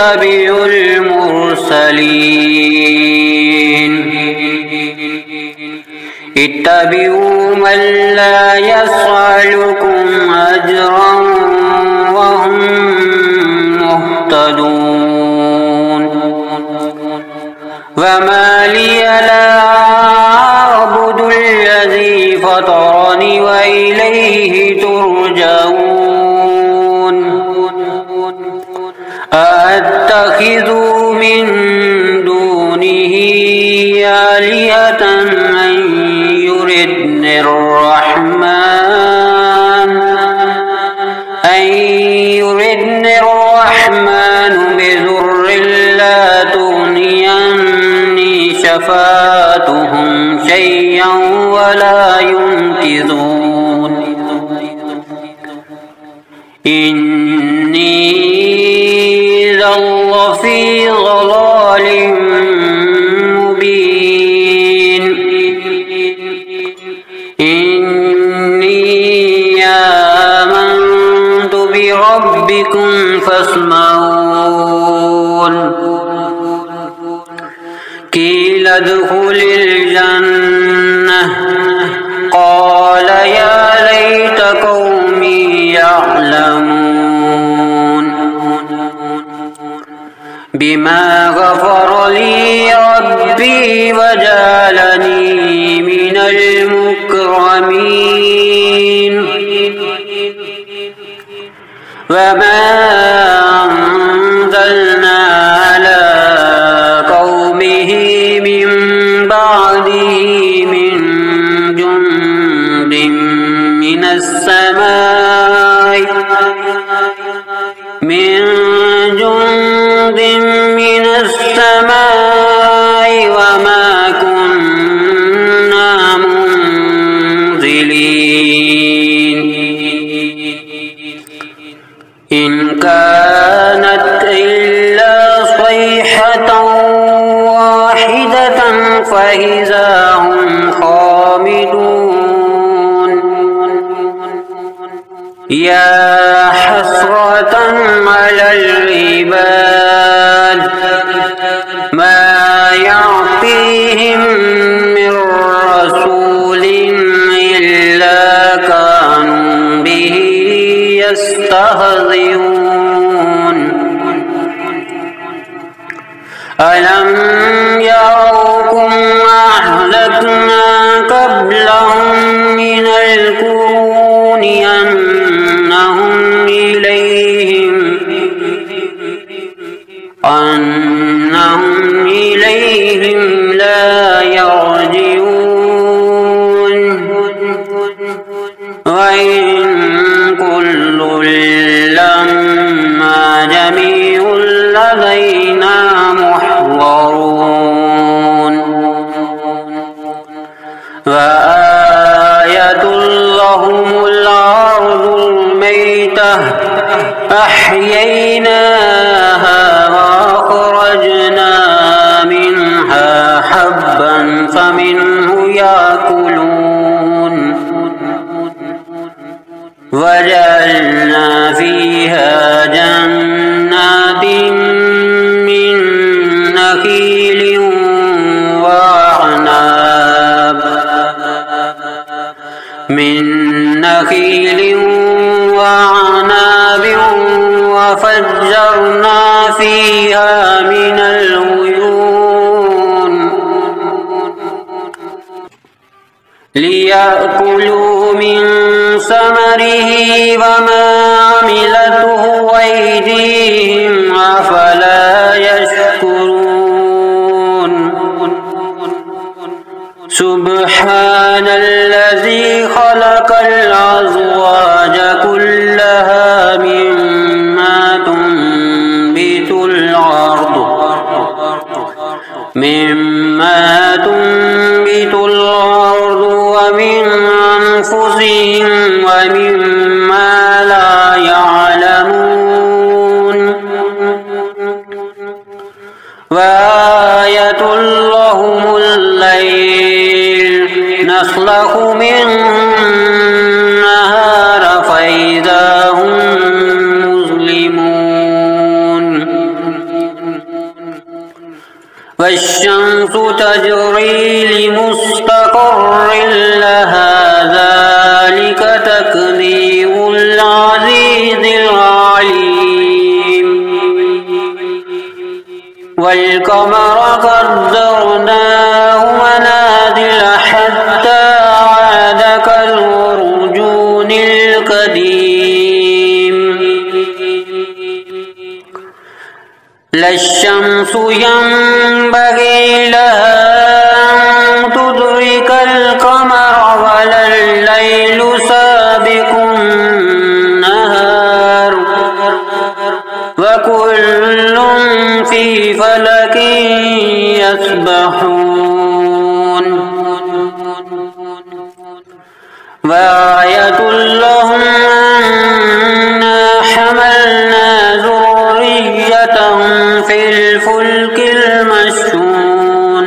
يتبع المرسلين اتبعوا من لا يسألكم أجرا وهم مهتدون وما لي لا أعبد الذي فطرني وإليه ترجعون أأتخذ من دونه آلهة أن يردني الرحمن بضر لا تغني عني شفاعتهم شيئا ولا ينقذون إني إذا لفي ضلال مبين إني آمنت بربكم فاسمعون قيل ادخل الجنة قال يا ليت قومي يعلمون بما غفر لي ربي وجعلني من المكرمين وما أنزلنا على قومه من بعده من جند من السماء وما كنا منزلين إن كانت إلا صيحة واحدة فإذا هم خامدون يا حسرة على العباد ما يعطيهم من رسول إلا كانوا به يستهزئون ألم يروا أهلكنا قبلهم من القرون أنهم إليهم لا يرجعون وإن كل لما جميع لدينا محضرون وآية لهم الأرض الميتة أحييناها وأخرجنا منها حبا فمنه يأكلون وجعلنا فيها جنات من نخيل وعناب وفجرنا فيها من العيون ليأكلوا من ثمره وما عملته أيديهم أفلا يشكرون سبحان الذي خلق الأزواج كلها مما تنبت الأرض ومن أنفسهم ومما لا يعلمون وآية لهم الليل نسلخ منه النهار فإذا هم مظلمون والشمس تجري لمستقر لها ذلك تقدير العزيز العليم والقمر قدرناه منازل حتى عاد كالعرجون القديم لا الشمس ينبغي لها أن تدرك القمر ولا الليل سابق النهار وكل في فلك يسبحون وآية لهم أنا حملنا ذريتهم في الفلك المشحون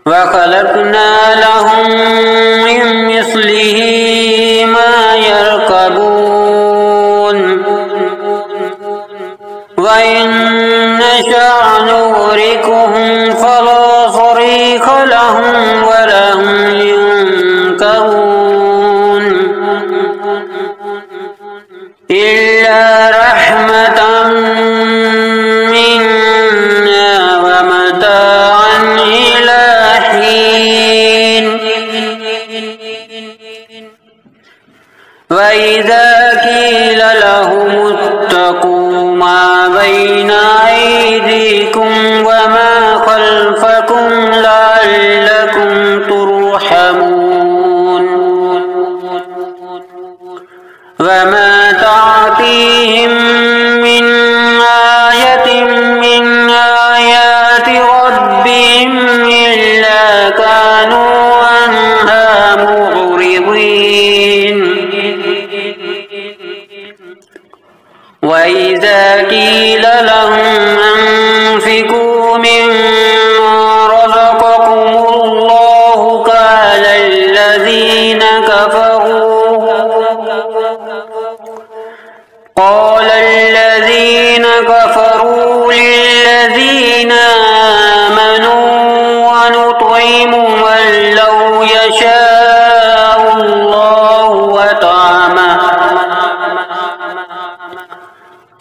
وخلقنا لهم من مثله ما يركبون وإن نشأ نغرقهم فلا صريخ لهم ولا هم ينكرون إلا رحمة منا ومتاعا إلى حين وإذا قيل لهم اتقوا ما بين أيديكم وما خلفكم لعلكم ترحمون وما تعطيهم من آية من آيات ربهم إلا كانوا عنها معرضين وإذا قيل لهم أنفقوا مما رزقكم الله قال الذين كفروا للذين آمنوا ونطعم من لو يشاء الله وطعمه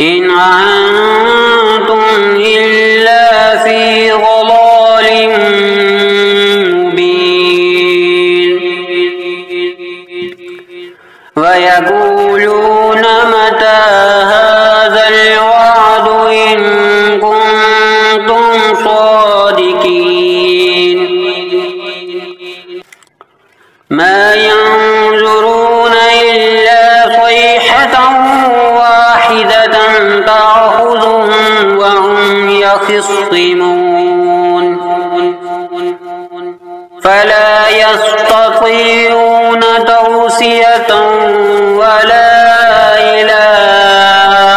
إن أنتم إلا في ضلال مبين ويقولون متى هذا الوعد إن كنتم صادقين ما ينظرون إلا صيحة واحدة تأخذهم وهم يخصمون فلا يستطيعون توصية ولا إلى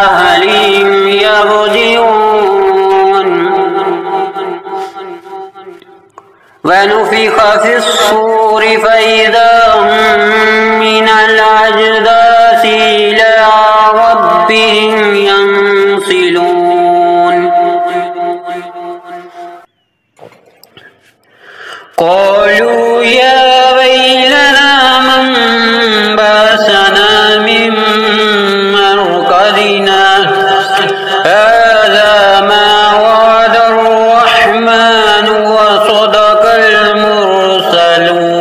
أهلهم يرجعون ونفخ في الصور فإذا هم من الأجداث إلى ربهم ينسلون قالوا يا ويلنا من بعثنا من مرقدنا هذا ما وعد الرحمن وصدق المرسلون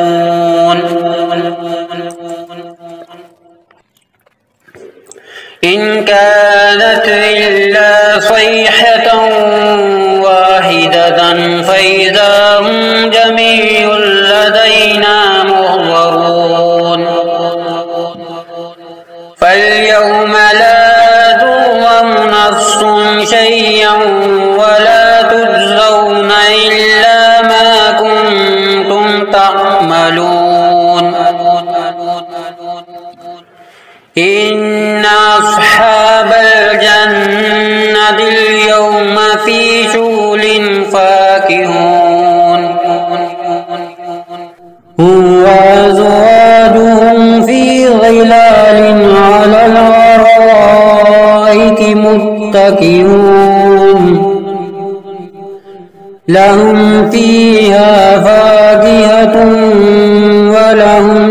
إن كانت إلا صيحة واحدة فإذا هم جميع لدينا محضرون فاليوم لا تظلم نفس شيئا ولا تجزون إلا ما كنتم تعملون إن أصحاب الجنة اليوم في شغل فاكهون هم وأزواجهم في ظلال على الأرائك متكئون لهم فيها فاكهة ولهم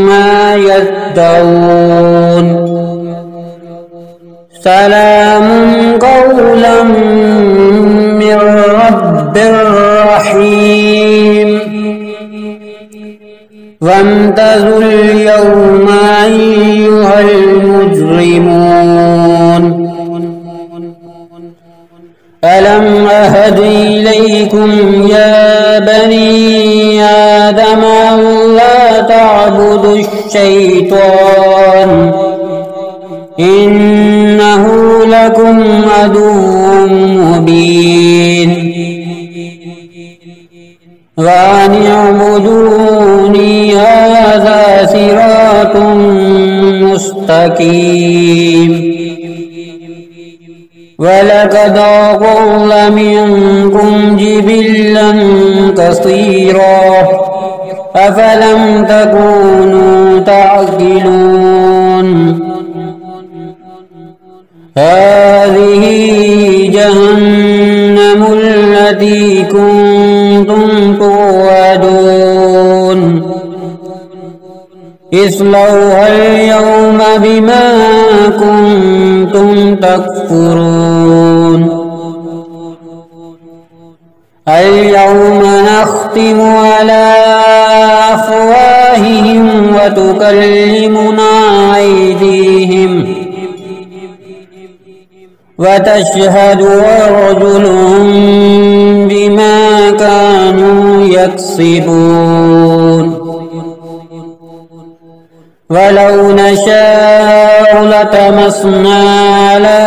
ما يدعون سلام قولا من رب رحيم وامتازوا اليوم أيها المجرمون ألم أهد إليكم يا بني آدم ألا تعبدوا الشيطان إنه لكم عدو مبين وأن اعبدوني هذا صراط مستقيم ولقد أضل منكم جبلا كثيرا أفلم تكونوا تعقلون هذه جهنم التي كنتم توعدون اصلوها اليوم بما كنتم تكفرون اليوم نختم على أفواههم وتكلمنا أيديهم وتشهد أرجلهم بما كانوا يكسبون ولو نشاء لطمسنا على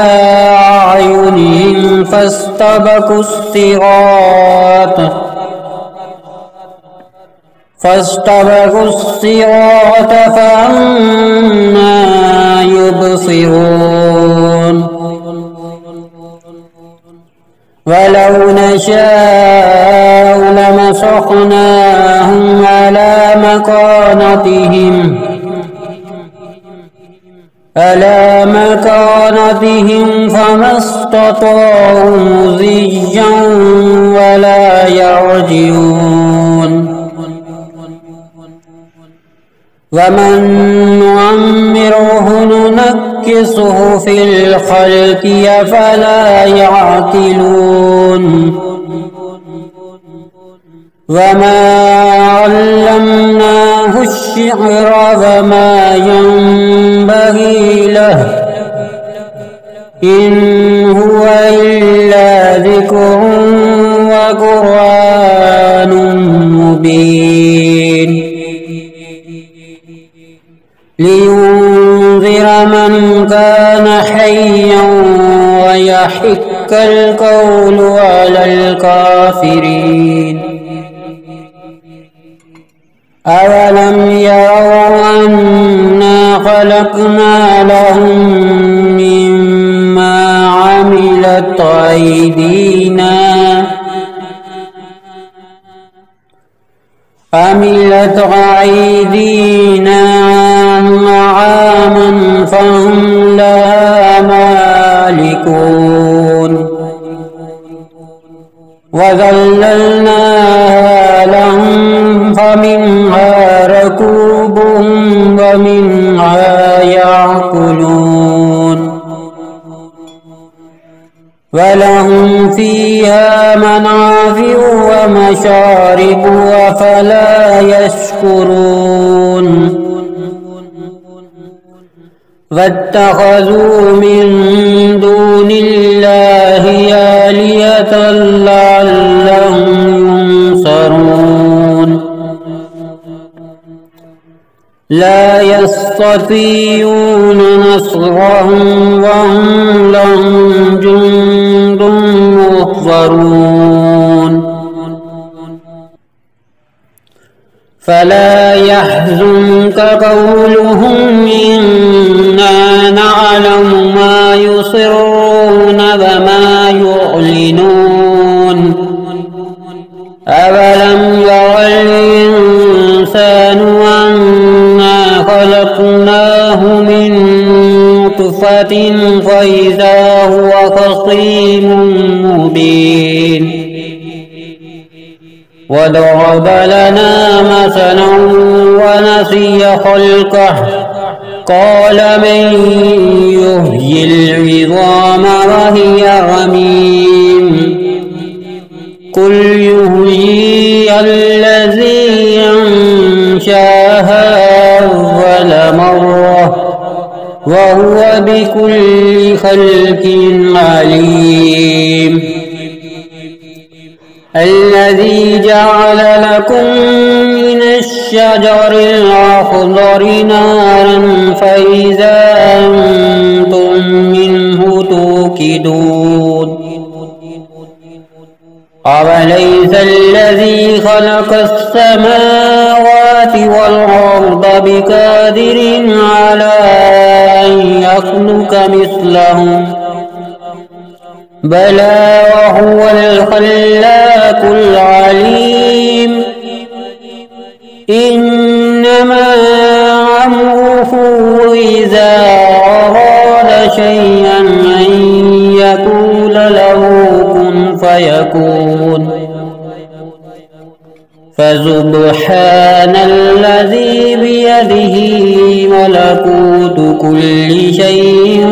أعينهم فاستبقوا الصراط فأنى يبصرون ولو نشاء لمسخناهم على مكانتهم فما استطاعوا مضيا ولا يرجعون ومن نعمره ننكسه في الخلق أفلا يعقلون وما علمناه الشعر وما ينبغي له إن هو إلا ذكر وقرآن مبين لينذر من كان حيا ويحق القول على الكافرين أولم يروا أنا خلقنا لهم مما عملت أيدينا نعاما فهم لها مالكون وذللناها لهم فمنها ركوبهم ومنها يأكلون ولهم فيها منافع ومشارب أفلا يشكرون واتخذوا من دون الله آلهة لعلهم ينصرون لا يستطيعون نصرهم وهم لهم جند محضرون فلا يحزنك قولهم إنا نعلم ما يسرون وما يعلنون أولم ير الإنسان أنا خلقناه من نطفة فإذا هو خصيم مبين وضرب لنا مثلا ونسي خلقه قال من يحيي العظام وهي رميم قل يحييها الذي أنشاها أول مرة وهو بكل خلق عليم الذي جعل لكم من الشجر الأخضر نارا فإذا أنتم منه توقدون أوليس الذي خلق السماوات والأرض بقادر على أن يخلق مثلهم بلى وهو الخلاق العليم إنما أمره إذا أراد شيئا أن يقول له كن فيكون فسبحان الذي بيده ملكوت كل شيء